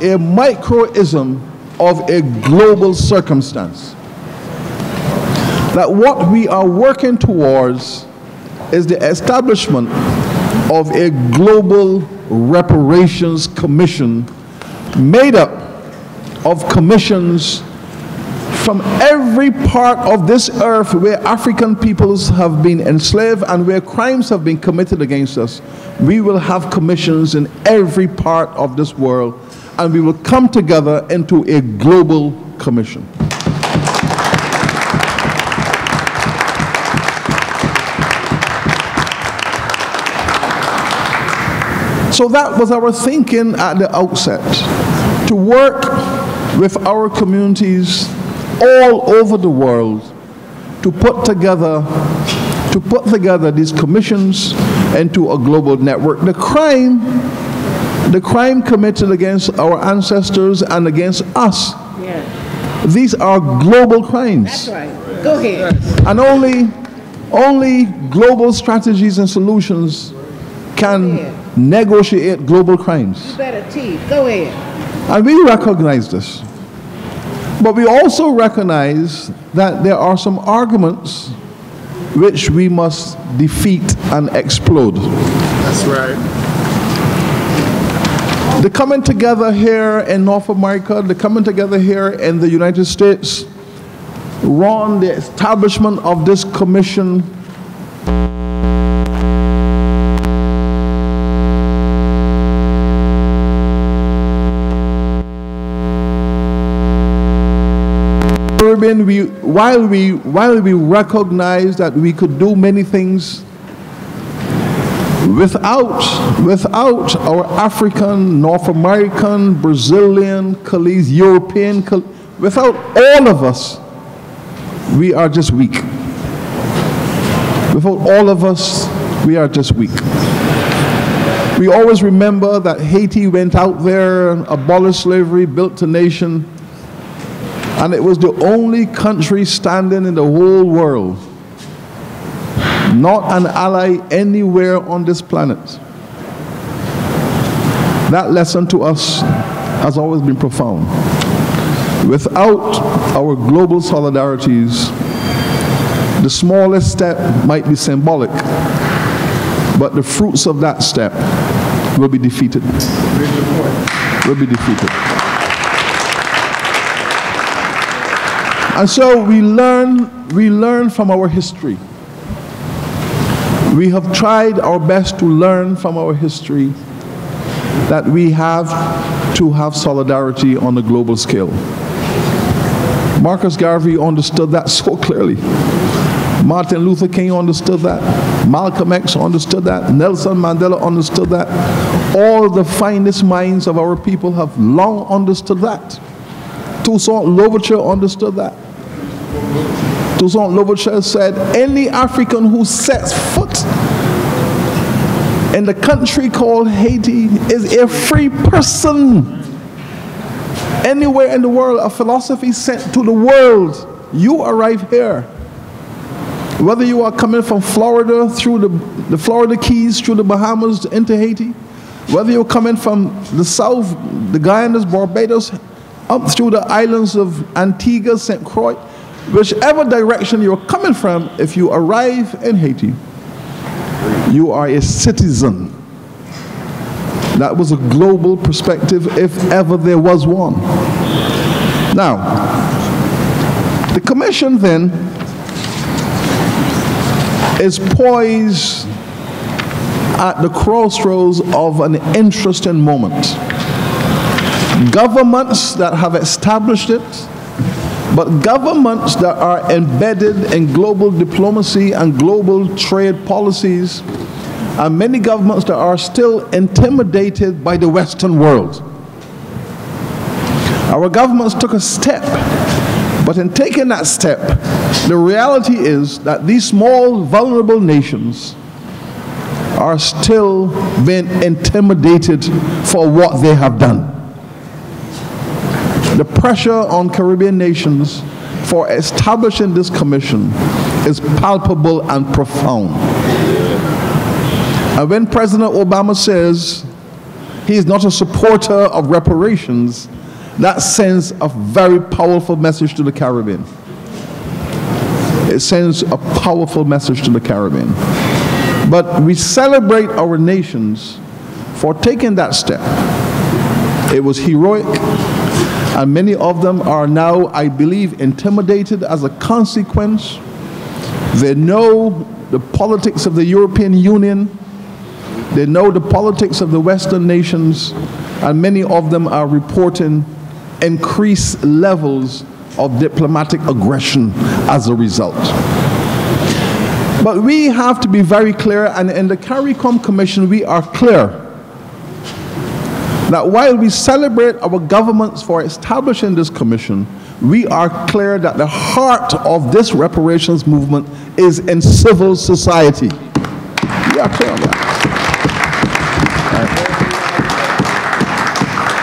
a microism of a global circumstance. That what we are working towards is the establishment of a global reparations commission made up of commissions from every part of this earth where African peoples have been enslaved and where crimes have been committed against us. We will have commissions in every part of this world, and we will come together into a global commission. So that was our thinking at the outset, to work with our communities all over the world to put together these commissions into a global network. The crime committed against our ancestors and against us, yeah, these are global crimes. That's right. Go ahead. And only global strategies and solutions can negotiate global crimes. You better teach. Go ahead. And we recognize this. But we also recognize that there are some arguments which we must defeat and explode. That's right. The coming together here in North America, the coming together here in the United States, Ron, the establishment of this commission while we recognize that we could do many things without our African, North American, Brazilian colleagues, European without all of us, we are just weak. Without all of us, we are just weak. We always remember that Haiti went out there, abolished slavery, built a nation, and it was the only country standing in the whole world, not an ally anywhere on this planet. That lesson to us has always been profound. Without our global solidarities, the smallest step might be symbolic, but the fruits of that step will be defeated. Will be defeated. And so we learn from our history. We have tried our best to learn from our history that we have to have solidarity on a global scale. Marcus Garvey understood that so clearly. Martin Luther King understood that. Malcolm X understood that. Nelson Mandela understood that. All the finest minds of our people have long understood that. Toussaint Louverture understood that. Toussaint Louverture said, any African who sets foot in the country called Haiti is a free person. Anywhere in the world, a philosophy sent to the world, you arrive here. Whether you are coming from Florida through the Florida Keys, through the Bahamas into Haiti, whether you're coming from the south, the Guyanas, Barbados, up through the islands of Antigua, St. Croix, whichever direction you're coming from, if you arrive in Haiti, you are a citizen. That was a global perspective, if ever there was one. Now, the commission then is poised at the crossroads of an interesting moment. Governments that have established it, but governments that are embedded in global diplomacy and global trade policies, and many governments that are still intimidated by the Western world. Our governments took a step, but in taking that step, the reality is that these small, vulnerable nations are still being intimidated for what they have done. The pressure on Caribbean nations for establishing this commission is palpable and profound. And when President Obama says he is not a supporter of reparations, that sends a very powerful message to the Caribbean. It sends a powerful message to the Caribbean. But we celebrate our nations for taking that step. It was heroic, and many of them are now, I believe, intimidated as a consequence. They know the politics of the European Union. They know the politics of the Western nations, and many of them are reporting increased levels of diplomatic aggression as a result. But we have to be very clear, and in the CARICOM Commission we are clear that while we celebrate our governments for establishing this commission, we are clear that the heart of this reparations movement is in civil society. We are clear on that.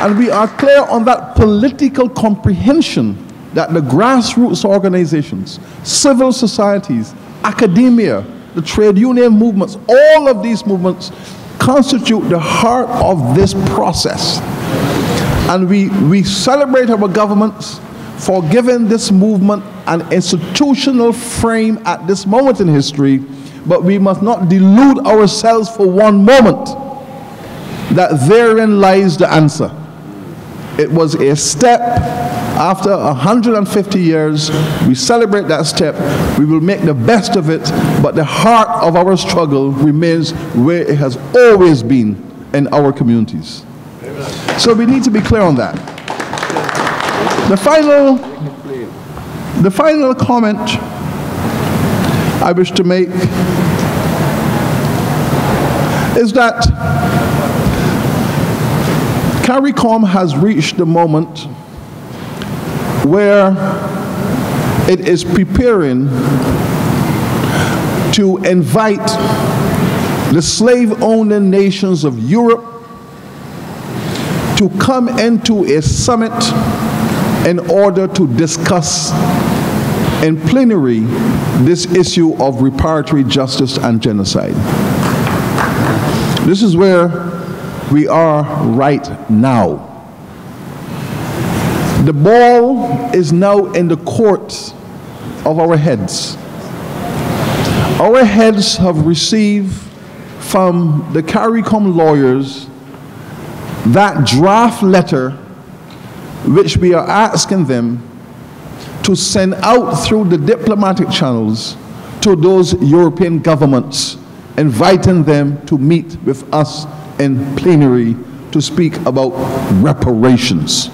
And we are clear on that political comprehension that the grassroots organizations, civil societies, academia, the trade union movements, all of these movements constitute the heart of this process. And we celebrate our governments for giving this movement an institutional frame at this moment in history, but we must not delude ourselves for one moment that therein lies the answer. It was a step. After 150 years, we celebrate that step. We will make the best of it, but the heart of our struggle remains where it has always been in our communities. Amen. So we need to be clear on that. The final comment I wish to make is that CARICOM has reached the moment where it is preparing to invite the slave-owning nations of Europe to come into a summit in order to discuss in plenary this issue of reparatory justice and genocide. This is where we are right now. The ball is now in the court of our heads. Our heads have received from the CARICOM lawyers that draft letter which we are asking them to send out through the diplomatic channels to those European governments, inviting them to meet with us in plenary to speak about reparations.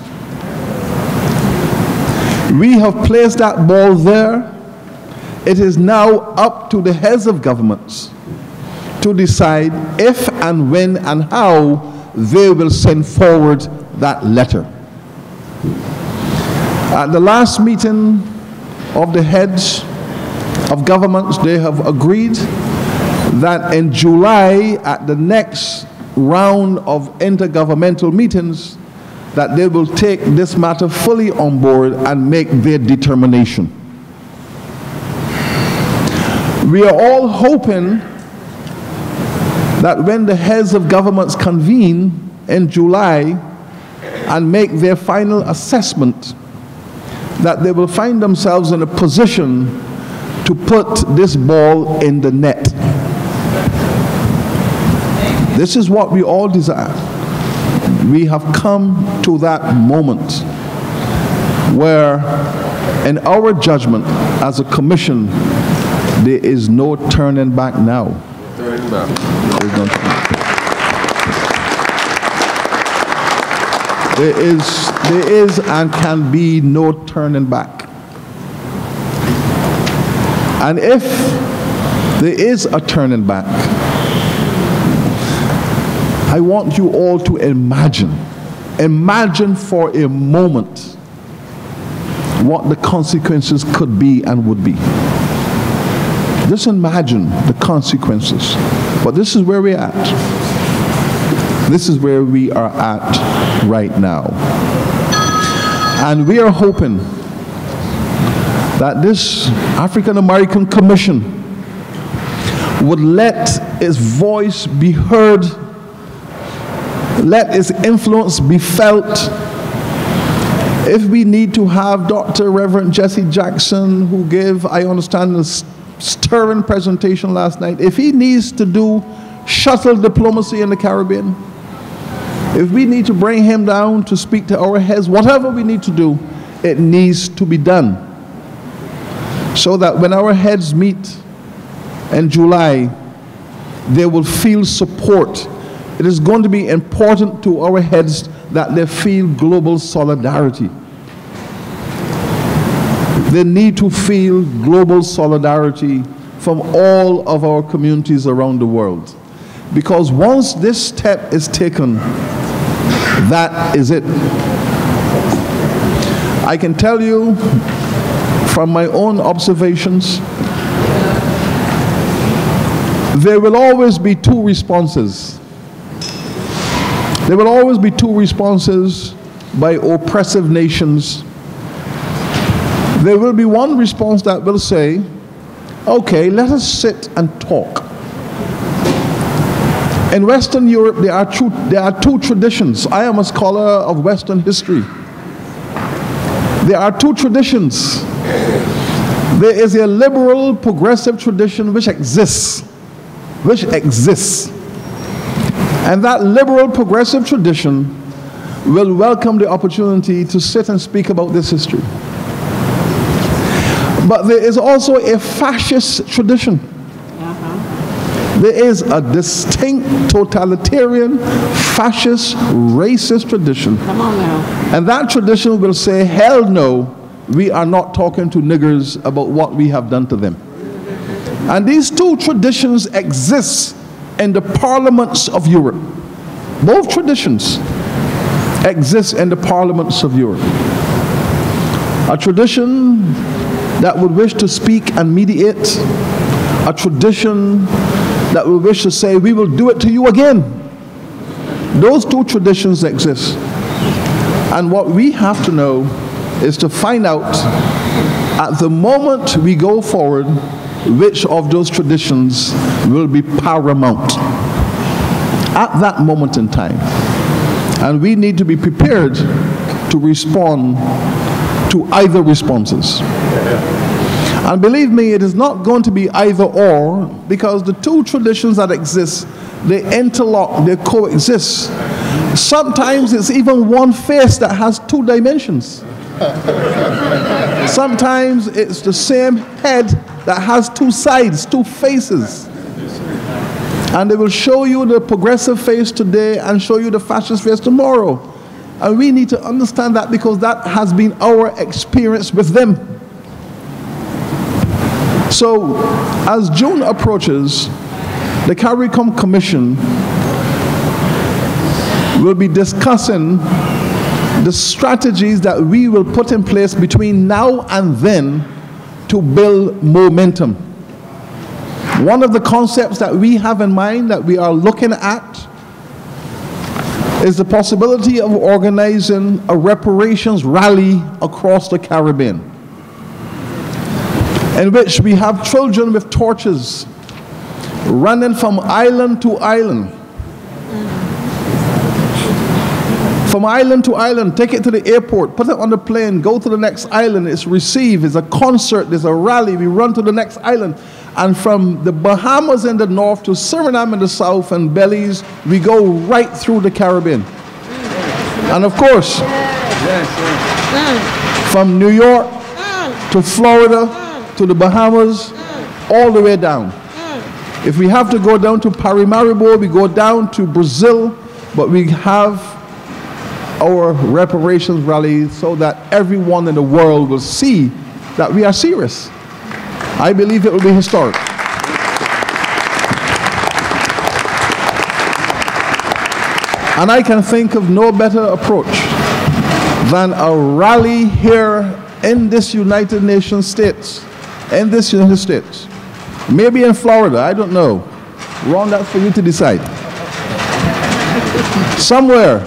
We have placed that ball there. It is now up to the heads of governments to decide if and when and how they will send forward that letter. At the last meeting of the heads of governments, they have agreed that in July, at the next round of intergovernmental meetings, that they will take this matter fully on board and make their determination. We are all hoping that when the heads of governments convene in July and make their final assessment, that they will find themselves in a position to put this ball in the net. This is what we all desire. We have come to that moment where, in our judgment as a commission, there is no turning back now. Turning back. There is and can be no turning back. And if there is a turning back, I want you all to imagine for a moment what the consequences could be and would be. Just imagine the consequences. But this is where we're at. This is where we are at right now. And we are hoping that this African American Commission would let its voice be heard Let his influence be felt. If we need to have Dr. Reverend Jesse Jackson, who gave, I understand, a stirring presentation last night, if he needs to do shuttle diplomacy in the Caribbean, if we need to bring him down to speak to our heads, whatever we need to do, it needs to be done. So that when our heads meet in July, they will feel support. It is going to be important to our heads that they feel global solidarity. They need to feel global solidarity from all of our communities around the world. Because once this step is taken, that is it. I can tell you from my own observations, there will always be two responses. There will always be two responses by oppressive nations. There will be one response that will say, okay, let us sit and talk. In Western Europe, there are two traditions. I am a scholar of Western history. There are two traditions. There is a liberal progressive tradition which exists. And that liberal progressive tradition will welcome the opportunity to sit and speak about this history. But there is also a fascist tradition. There is a distinct totalitarian, fascist, racist tradition. Come on now. And that tradition will say, hell no, we are not talking to niggers about what we have done to them. And these two traditions exist in the parliaments of Europe. Both traditions exist in the parliaments of Europe. A tradition that would wish to speak and mediate, a tradition that would wish to say, we will do it to you again. Those two traditions exist. And what we have to know is to find out, at the moment we go forward, which of those traditions will be paramount at that moment in time. And we need to be prepared to respond to either responses. And believe me, it is not going to be either or, because the two traditions that exist, they interlock, they coexist. Sometimes it's even one face that has two dimensions. Sometimes it's the same head that has two sides, two faces. And they will show you the progressive face today and show you the fascist face tomorrow. And we need to understand that, because that has been our experience with them. So, as June approaches, the CARICOM Commission will be discussing the strategies that we will put in place between now and then to build momentum. One of the concepts that we have in mind, that we are looking at, is the possibility of organizing a reparations rally across the Caribbean, in which we have children with torches running from island to island. From island to island, take it to the airport, put it on the plane, go to the next island, it's received, it's a concert, there's a rally, we run to the next island. And from the Bahamas in the north to Suriname in the south and Belize, we go right through the Caribbean. And of course, from New York to Florida to the Bahamas, all the way down. If we have to go down to Paramaribo, we go down to Brazil, but we have our reparations rally so that everyone in the world will see that we are serious. I believe it will be historic. And I can think of no better approach than a rally here in this United Nations States, maybe in Florida, I don't know. Ron, that's for you to decide. Somewhere,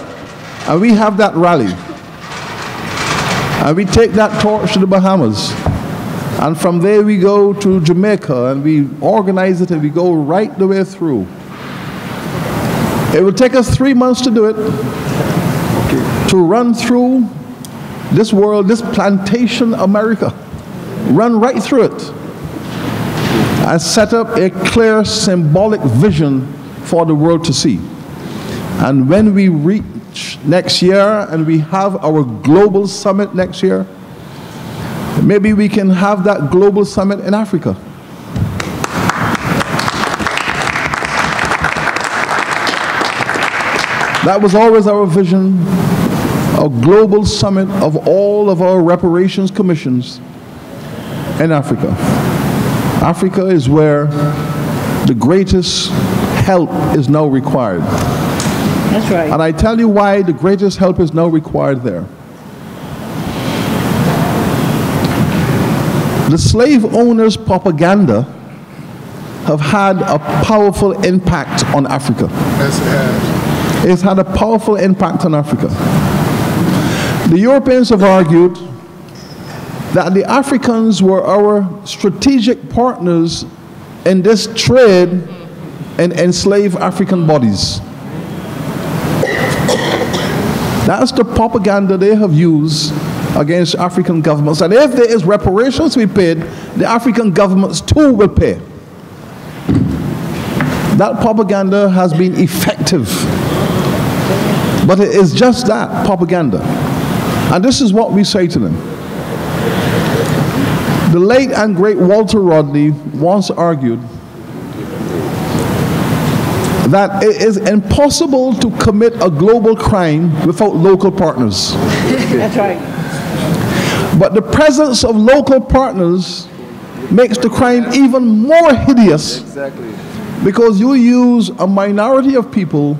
and we have that rally. And we take that torch to the Bahamas. And from there we go to Jamaica and we organize it and we go right the way through. It will take us 3 months to do it, to run through this world, this plantation America, run right through it, and set up a clear symbolic vision for the world to see. And when we reach next year and we have our global summit next year, maybe we can have that global summit in Africa. That was always our vision, a global summit of all of our reparations commissions in Africa. Africa is where the greatest help is now required. That's right. And I tell you why the greatest help is now required there. The slave owners' propaganda have had a powerful impact on Africa. Yes, it has. It's had a powerful impact on Africa. The Europeans have argued that the Africans were our strategic partners in this trade in enslaved African bodies. That's the propaganda they have used against African governments. And if there is reparations to be paid, the African governments too will pay. That propaganda has been effective. But it is just that, propaganda. And this is what we say to them. The late and great Walter Rodney once argued that it is impossible to commit a global crime without local partners. That's right. But the presence of local partners makes the crime even more hideous. Exactly. Because you use a minority of people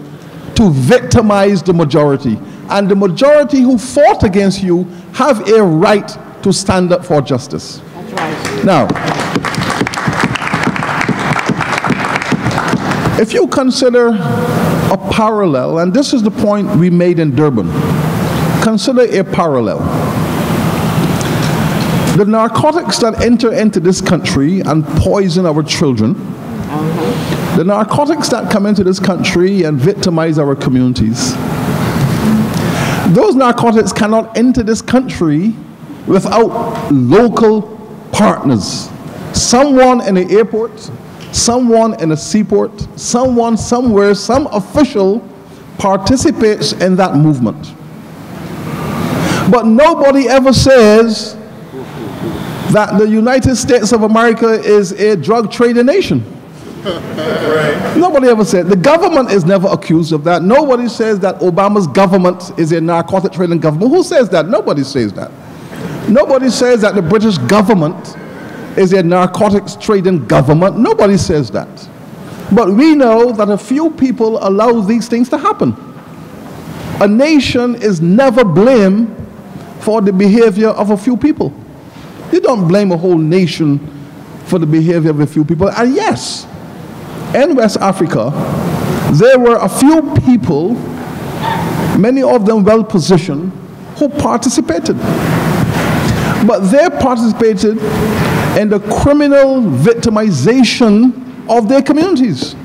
to victimize the majority. And the majority who fought against you have a right to stand up for justice. That's right. Now, if you consider a parallel, and this is the point we made in Durban, consider a parallel. The narcotics that enter into this country and poison our children, the narcotics that come into this country and victimize our communities, those narcotics cannot enter this country without local partners. Someone in the airport, someone in a seaport, someone somewhere, some official participates in that movement. But nobody ever says that the United States of America is a drug trading nation. Right. Nobody ever said. The government is never accused of that. Nobody says that Obama's government is a narcotic trading government. Who says that? Nobody says that. Nobody says that the British government is a narcotics trading government. Nobody says that. But we know that a few people allow these things to happen. A nation is never blamed for the behavior of a few people. You don't blame a whole nation for the behavior of a few people. And yes, in West Africa, there were a few people, many of them well-positioned, who participated. But they participated in the criminal victimization of their communities.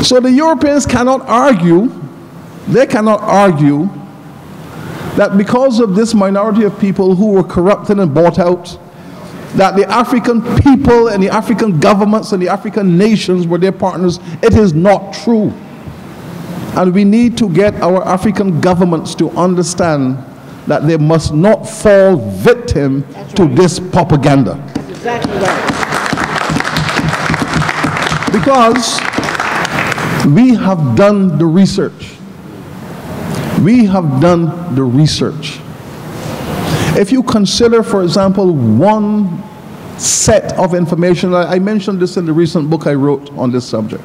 So the Europeans cannot argue, they cannot argue that because of this minority of people who were corrupted and bought out, that the African people and the African governments and the African nations were their partners. It is not true. And we need to get our African governments to understand that they must not fall victim to this propaganda. That's exactly right. Because we have done the research. We have done the research. If you consider, for example, one set of information, I mentioned this in the recent book I wrote on this subject.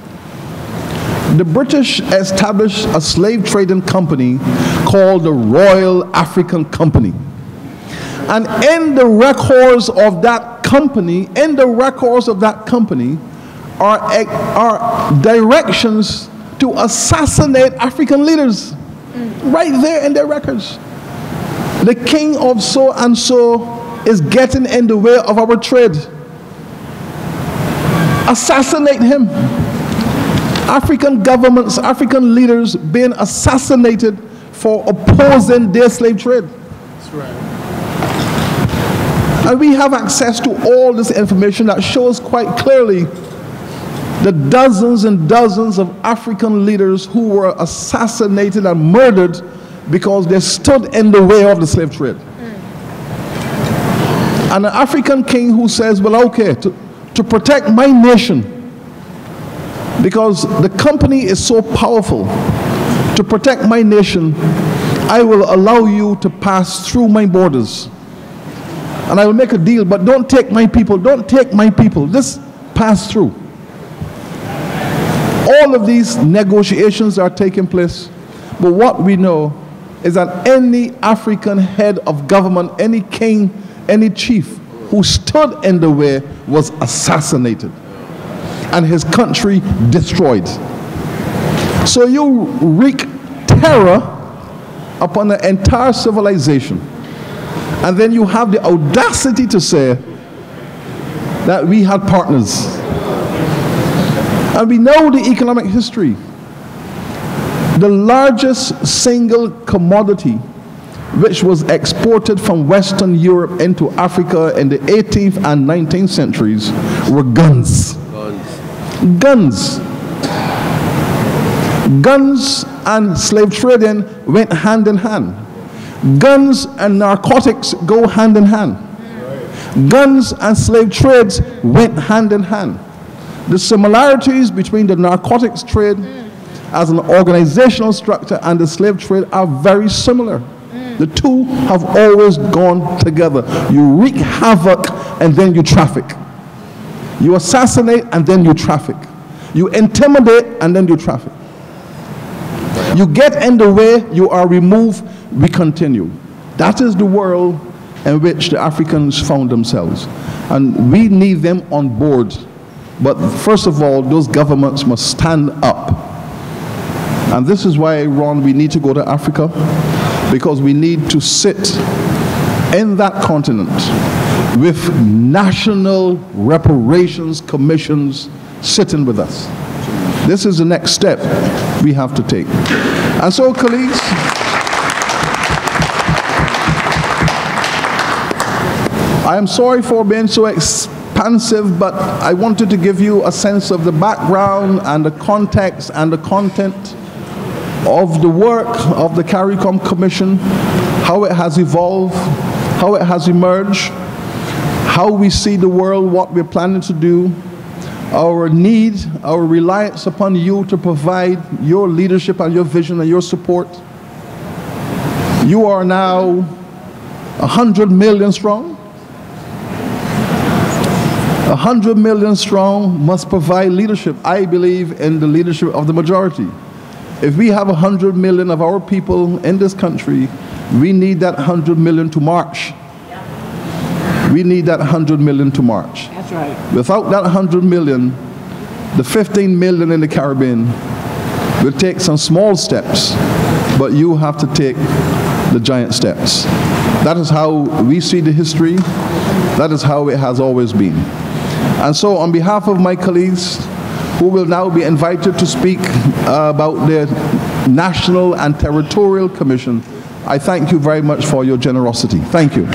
The British established a slave trading company called the Royal African Company. And in the records of that company, are directions to assassinate African leaders. Right there in their records. The king of so and so is getting in the way of our trade. Assassinate him. African governments, African leaders being assassinated for opposing their slave trade. That's right. And we have access to all this information that shows quite clearly the dozens and dozens of African leaders who were assassinated and murdered because they stood in the way of the slave trade. And an African king who says, well, okay, to protect my nation, because the company is so powerful, to protect my nation, I will allow you to pass through my borders. And I will make a deal, but don't take my people, don't take my people, just pass through. All of these negotiations are taking place, but what we know is that any African head of government, any king, any chief who stood in the way was assassinated and his country destroyed. So you wreak terror upon the entire civilization, and then you have the audacity to say that we had partners. And we know the economic history. The largest single commodity which was exported from Western Europe into Africa in the 18th and 19th centuries were guns. Guns. Guns and slave trading went hand in hand. Guns and narcotics go hand in hand. Guns and slave trades went hand in hand. The similarities between the narcotics trade as an organizational structure and the slave trade are very similar. The two have always gone together. You wreak havoc and then you traffic. You assassinate and then you traffic. You intimidate and then you traffic. You get in the way, you are removed, we continue. That is the world in which the Africans found themselves. And we need them on board. But first of all, those governments must stand up. And this is why, Ron, we need to go to Africa, because we need to sit in that continent with national reparations commissions sitting with us. This is the next step we have to take. And so, colleagues, I am sorry for being so expansive, but I wanted to give you a sense of the background and the context and the content of the work of the CARICOM Commission, how it has evolved, how it has emerged, how we see the world, what we're planning to do, our need, our reliance upon you to provide your leadership and your vision and your support. You are now 100 million strong. 100 million strong must provide leadership. I believe in the leadership of the majority. If we have 100 million of our people in this country, we need that 100 million to march. We need that 100 million to march. That's right. Without that 100 million, the 15 million in the Caribbean will take some small steps, but you have to take the giant steps. That is how we see the history. That is how it has always been. And so on behalf of my colleagues who will now be invited to speak about the National and Territorial Commission, I thank you very much for your generosity. Thank you.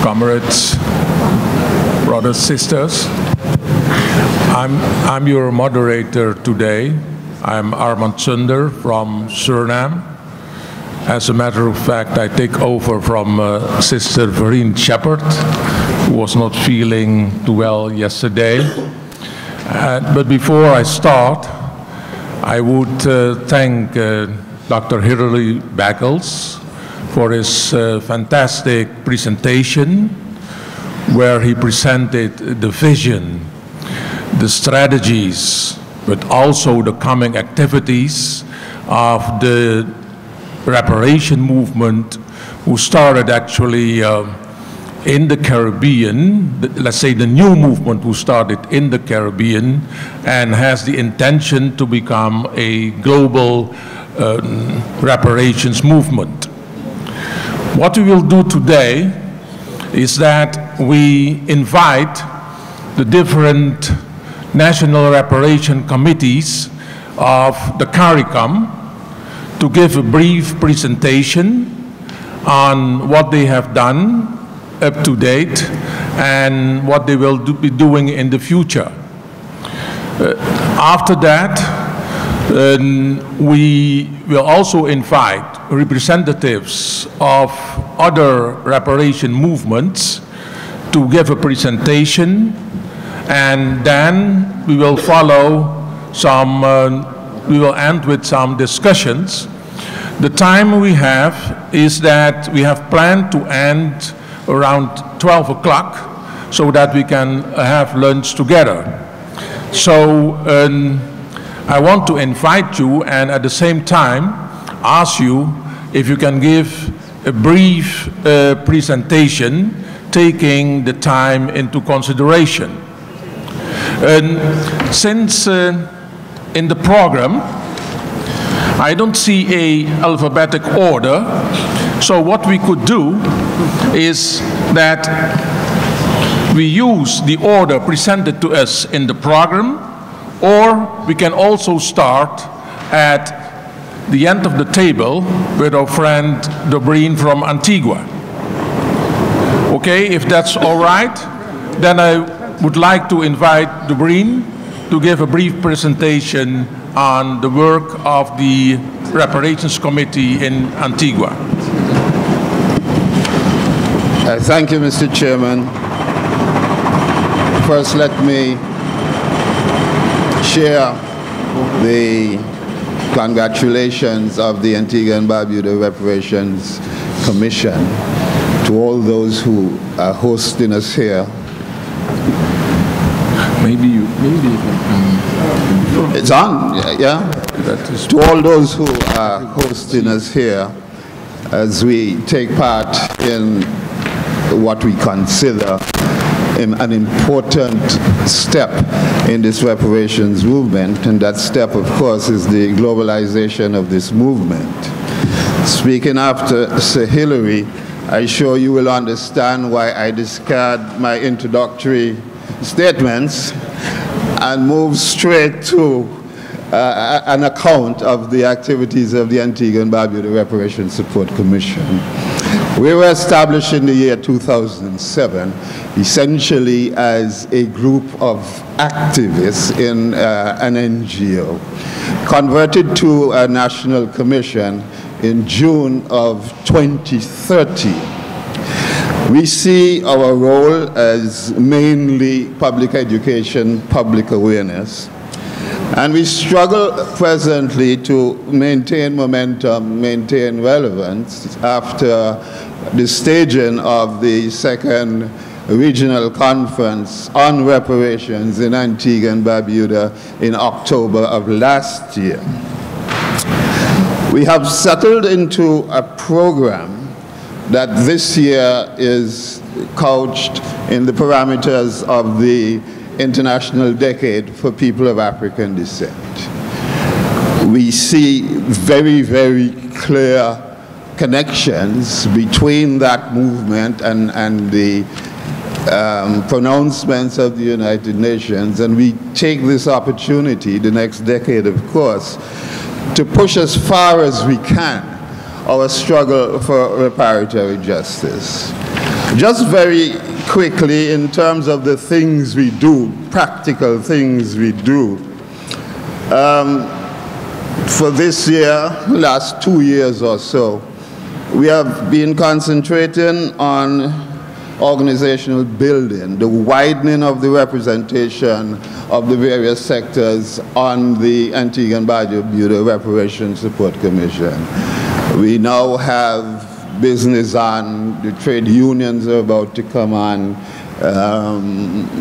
Comrades, brothers, sisters, I'm your moderator today. I'm Armand Sunder from Suriname. As a matter of fact, I take over from Sister Vereen Shepherd, who was not feeling too well yesterday. But before I start, I would thank Dr. Hilary Beckles for his fantastic presentation, where he presented the vision, the strategies, but also the coming activities of the reparation movement, who started actually in the Caribbean, let's say the new movement who started in the Caribbean and has the intention to become a global reparations movement. What we will do today is that we invite the different national reparation committees of the CARICOM to give a brief presentation on what they have done up to date and what they will be doing in the future. After that, we will also invite representatives of other reparation movements to give a presentation, and then we will follow some, we will end with some discussions. The time we have is that we have planned to end around 12 o'clock so that we can have lunch together. So I want to invite you and at the same time ask you if you can give a brief presentation taking the time into consideration. Since in the program I don't see a alphabetic order, so what we could do is that we use the order presented to us in the program, or we can also start at the end of the table with our friend Dobreen from Antigua. Okay, if that's all right, then I would like to invite Dobreen to give a brief presentation on the work of the Reparations Committee in Antigua. Thank you, Mr. Chairman. First, let me share the congratulations of the Antigua and Barbuda Reparations Commission to all those who are hosting us here. Maybe it's on, yeah? To all those who are hosting us here as we take part in what we consider an important step in this reparations movement, and that step, of course, is the globalization of this movement. Speaking after Sir Hilary, I'm sure you will understand why I discard my introductory statements and move straight to an account of the activities of the Antigua and Barbuda Reparations Support Commission. We were established in the year 2007, essentially as a group of activists in an NGO, converted to a national commission in June of 2013. We see our role as mainly public education, public awareness, and we struggle presently to maintain momentum, maintain relevance after the staging of the second regional conference on reparations in Antigua and Barbuda in October of last year. We have settled into a program that this year is couched in the parameters of the International Decade for People of African Descent. We see very, very clear connections between that movement and the pronouncements of the United Nations, and we take this opportunity, the next decade of course, to push as far as we can our struggle for reparatory justice. Just very quickly, in terms of the things we do, practical things we do, for this year, last 2 years or so, we have been concentrating on organizational building, the widening of the representation of the various sectors on the Antigua and Barbuda Reparations Support Commission. We now have business on, the trade unions are about to come on,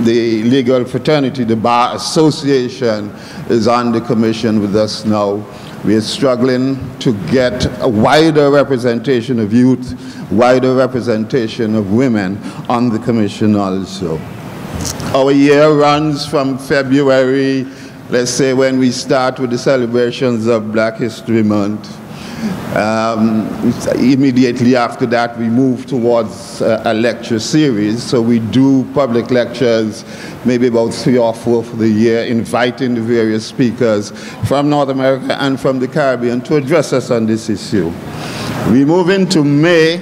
the legal fraternity, the Bar Association is on the commission with us now. We are struggling to get a wider representation of youth, wider representation of women on the commission also. Our year runs from February, let's say when we start with the celebrations of Black History Month. Immediately after that, we move towards a lecture series. So we do public lectures, maybe about 3 or 4 for the year, inviting the various speakers from North America and from the Caribbean to address us on this issue. We move into May,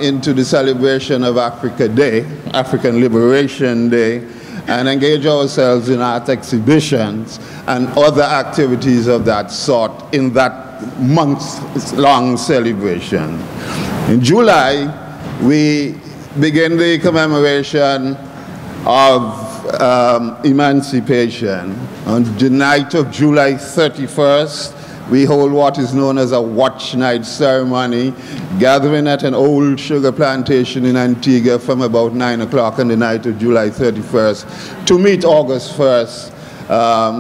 into the celebration of Africa Day, African Liberation Day, and engage ourselves in art exhibitions and other activities of that sort in that month-long celebration. In July, we begin the commemoration of emancipation. On the night of July 31st, we hold what is known as a watch night ceremony, gathering at an old sugar plantation in Antigua from about 9 o'clock on the night of July 31st to meet August 1st,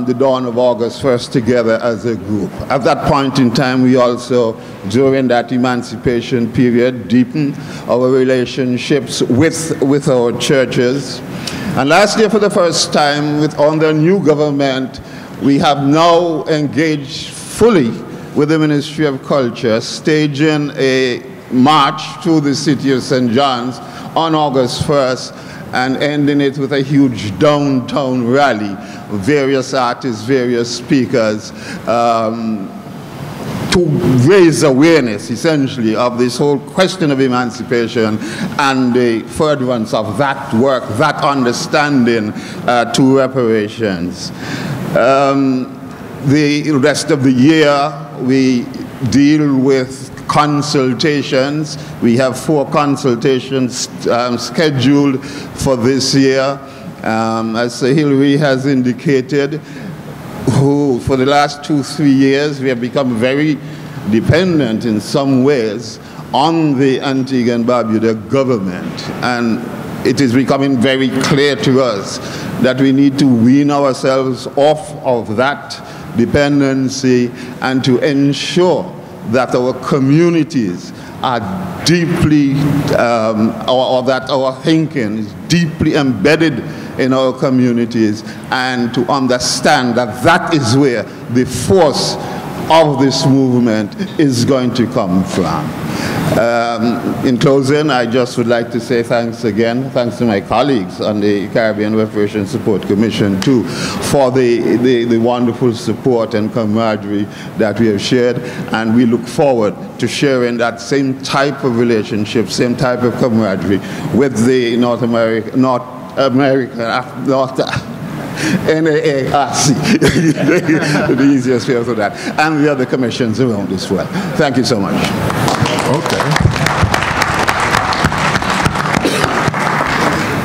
the dawn of August 1st, together as a group. At that point in time, we also, during that emancipation period, deepen our relationships with our churches. And last year, for the first time, under new government, we have now engaged fully with the Ministry of Culture, staging a march through the city of St. John's on August 1st and ending it with a huge downtown rally, various artists, various speakers, to raise awareness, essentially, of this whole question of emancipation and the furtherance of that work, that understanding to reparations. The rest of the year, we deal with consultations. We have 4 consultations scheduled for this year. As Hilary has indicated, for the last 2-3 years, we have become very dependent in some ways on the Antigua and Barbuda government. And it is becoming very clear to us that we need to wean ourselves off of that dependency and to ensure that our communities are deeply, or that our thinking is deeply embedded in our communities, and to understand that that is where the force of this movement is going to come from. In closing, I just would like to say thanks again. Thanks to my colleagues on the Caribbean Reparations Support Commission too, for the wonderful support and camaraderie that we have shared, and we look forward to sharing that same type of relationship, same type of camaraderie with the NAARC, the easiest way for that, and the other commissions around as well. Thank you so much. Okay.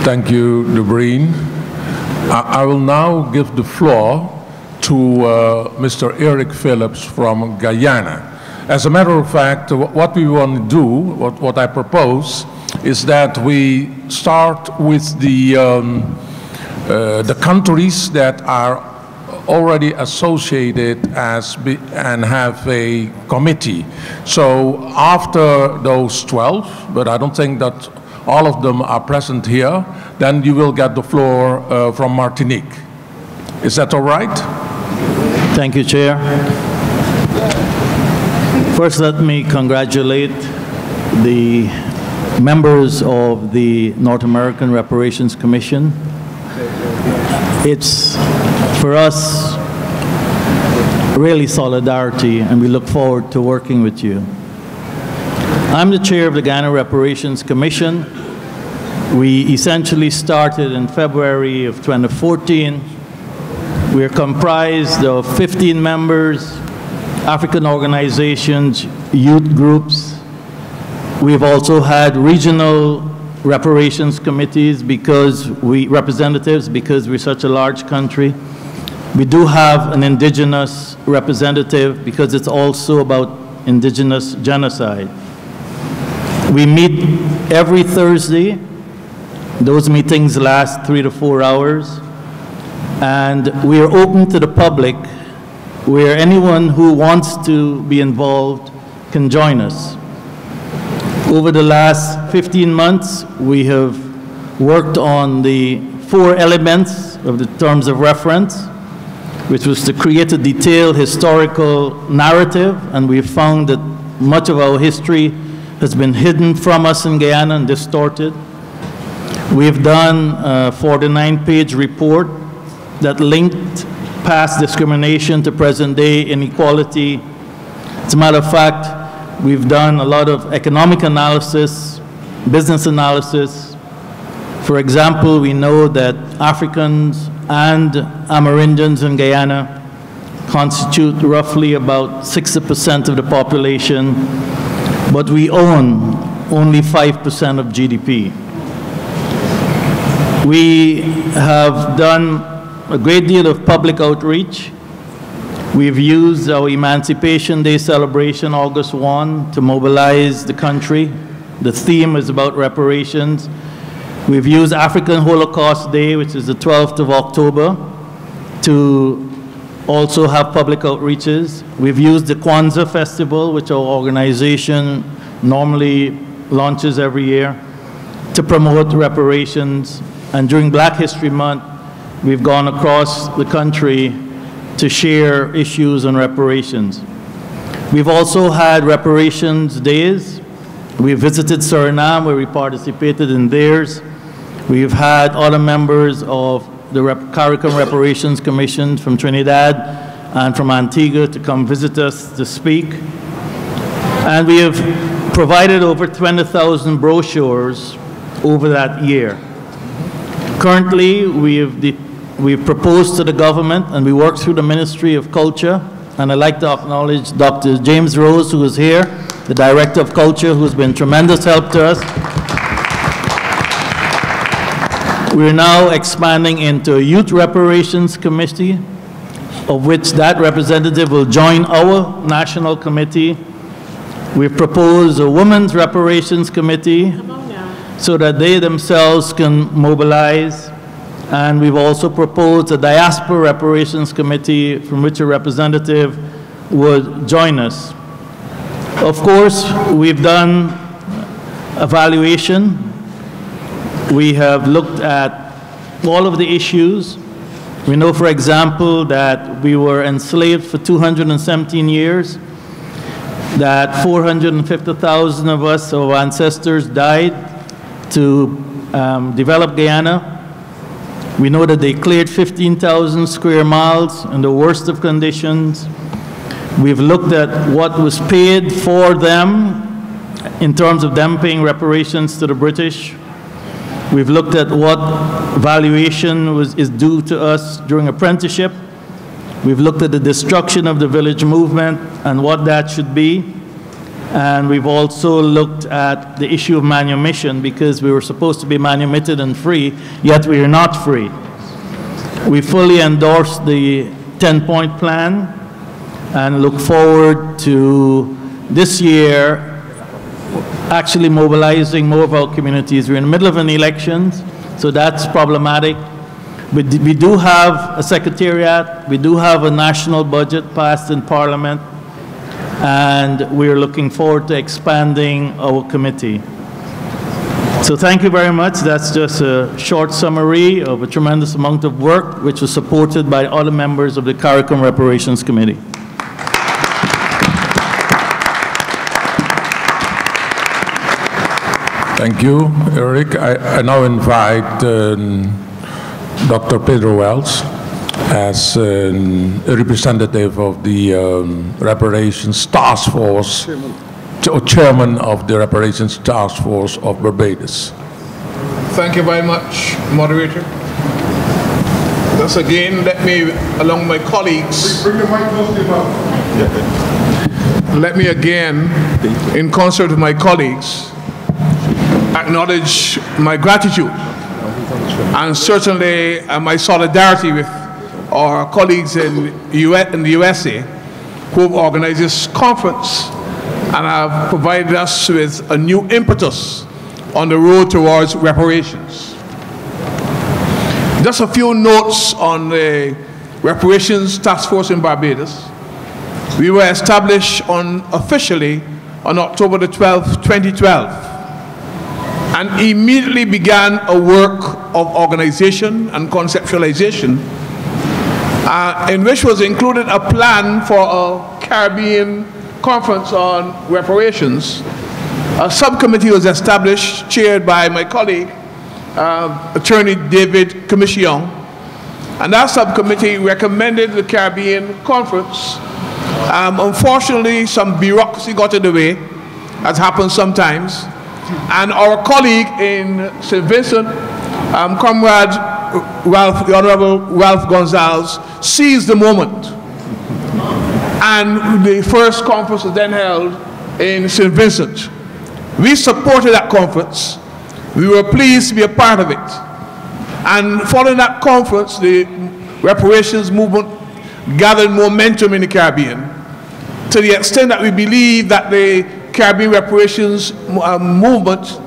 Thank you, Debreen. I will now give the floor to Mr. Eric Phillips from Guyana. As a matter of fact, what we want to do, what I propose, is that we start with the countries that are already associated and have a committee. So after those 12, but I don't think that all of them are present here, then you will get the floor from Martinique. Is that all right? Thank you, Chair. First, let me congratulate the members of the North American Reparations Commission. It's, for us, really solidarity, and we look forward to working with you. I'm the chair of the Guyana Reparations Commission. We essentially started in February of 2014. We are comprised of 15 members, African organizations, youth groups. We've also had regional reparations committees representatives because we're such a large country. We do have an indigenous representative because it's also about indigenous genocide. We meet every Thursday. Those meetings last 3 to 4 hours. And we are open to the public, where anyone who wants to be involved can join us. Over the last 15 months, we have worked on the 4 elements of the terms of reference, which was to create a detailed historical narrative, and we found that much of our history has been hidden from us in Guyana and distorted. We've done a 49-page report that linked past discrimination to present-day inequality. As a matter of fact, we've done a lot of economic analysis, business analysis. For example, we know that Africans and Amerindians in Guyana constitute roughly about 60% of the population, but we own only 5% of GDP. We have done a great deal of public outreach. We've used our Emancipation Day celebration, August 1, to mobilize the country. The theme is about reparations. We've used African Holocaust Day, which is the 12th of October, to also have public outreaches. We've used the Kwanzaa Festival, which our organization normally launches every year, to promote reparations. And during Black History Month, we've gone across the country to share issues on reparations. We've also had reparations days. We visited Suriname, where we participated in theirs. We've had other members of the CARICOM Reparations Commission from Trinidad and from Antigua to come visit us to speak. And we have provided over 20,000 brochures over that year. Currently, we've proposed to the government, and we work through the Ministry of Culture, and I'd like to acknowledge Dr. James Rose, who is here, the Director of Culture, who's been tremendous help to us. We're now expanding into a Youth Reparations Committee, of which that representative will join our national committee. We've proposed a Women's Reparations Committee so that they themselves can mobilize. And we've also proposed a Diaspora Reparations Committee from which a representative would join us. Of course, we've done evaluation. We have looked at all of the issues. We know, for example, that we were enslaved for 217 years, that 450,000 of us, our ancestors, died to develop Guyana. We know that they cleared 15,000 square miles in the worst of conditions. We've looked at what was paid for them in terms of them paying reparations to the British. We've looked at what valuation is due to us during apprenticeship. We've looked at the destruction of the village movement and what that should be. And we've also looked at the issue of manumission, because we were supposed to be manumitted and free, yet we are not free. We fully endorse the 10-point plan and look forward to this year actually mobilizing more of our communities. We're in the middle of an election, so that's problematic. We do have a secretariat, we do have a national budget passed in Parliament, and we're looking forward to expanding our committee. So thank you very much. That's just a short summary of a tremendous amount of work which was supported by other members of the CARICOM Reparations Committee. Thank you, Eric. I now invite Dr. Pedro Wells as a representative of the Reparations Task Force, or Chairman of the Reparations Task Force of Barbados. Thank you very much, Moderator. Thus again, let me, along my colleagues, bring the mic close to your mouth. Let me again, in concert with my colleagues, acknowledge my gratitude and certainly my solidarity with our colleagues in the USA who have organized this conference and have provided us with a new impetus on the road towards reparations. Just a few notes on the Reparations Task Force in Barbados. We were established officially on October the 12th, 2012, and immediately began a work of organization and conceptualization in which was included a plan for a Caribbean conference on reparations. A subcommittee was established, chaired by my colleague, Attorney David Commission, and that subcommittee recommended the Caribbean conference. Unfortunately, some bureaucracy got in the way, as happens sometimes, and our colleague in St. Vincent, Comrade the Honorable Ralph Gonzalez, seized the moment, and the first conference was then held in St. Vincent. We supported that conference. We were pleased to be a part of it. And following that conference, the reparations movement gathered momentum in the Caribbean, to the extent that we believe that the Caribbean reparations movement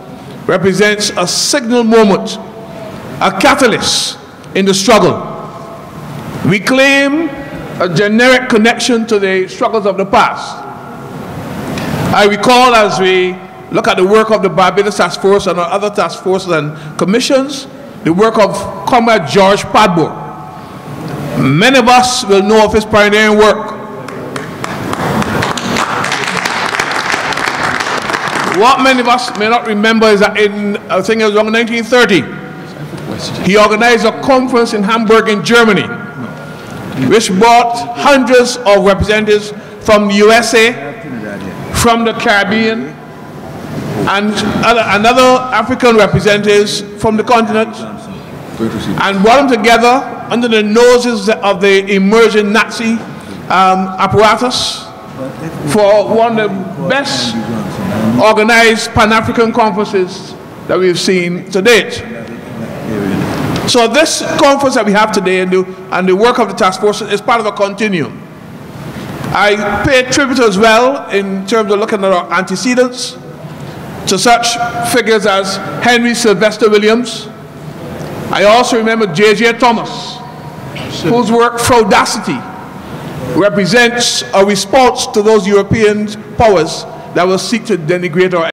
represents a signal moment, a catalyst in the struggle. We claim a generic connection to the struggles of the past. I recall, as we look at the work of the Barbados Task Force and our other task forces and commissions, the work of Comrade George Padmore. Many of us will know of his pioneering work. What many of us may not remember is that in, I think it was around 1930, he organized a conference in Hamburg in Germany, which brought hundreds of representatives from the USA, from the Caribbean, and other African representatives from the continent, and brought them together under the noses of the emerging Nazi apparatus for one of the best organized Pan-African conferences that we've seen to date. So this conference that we have today and the work of the task force is part of a continuum. I pay tribute as well in terms of looking at our antecedents to such figures as Henry Sylvester Williams. I also remember J.J. Thomas, whose work Fraudacity represents a response to those European powers that will seek to denigrate our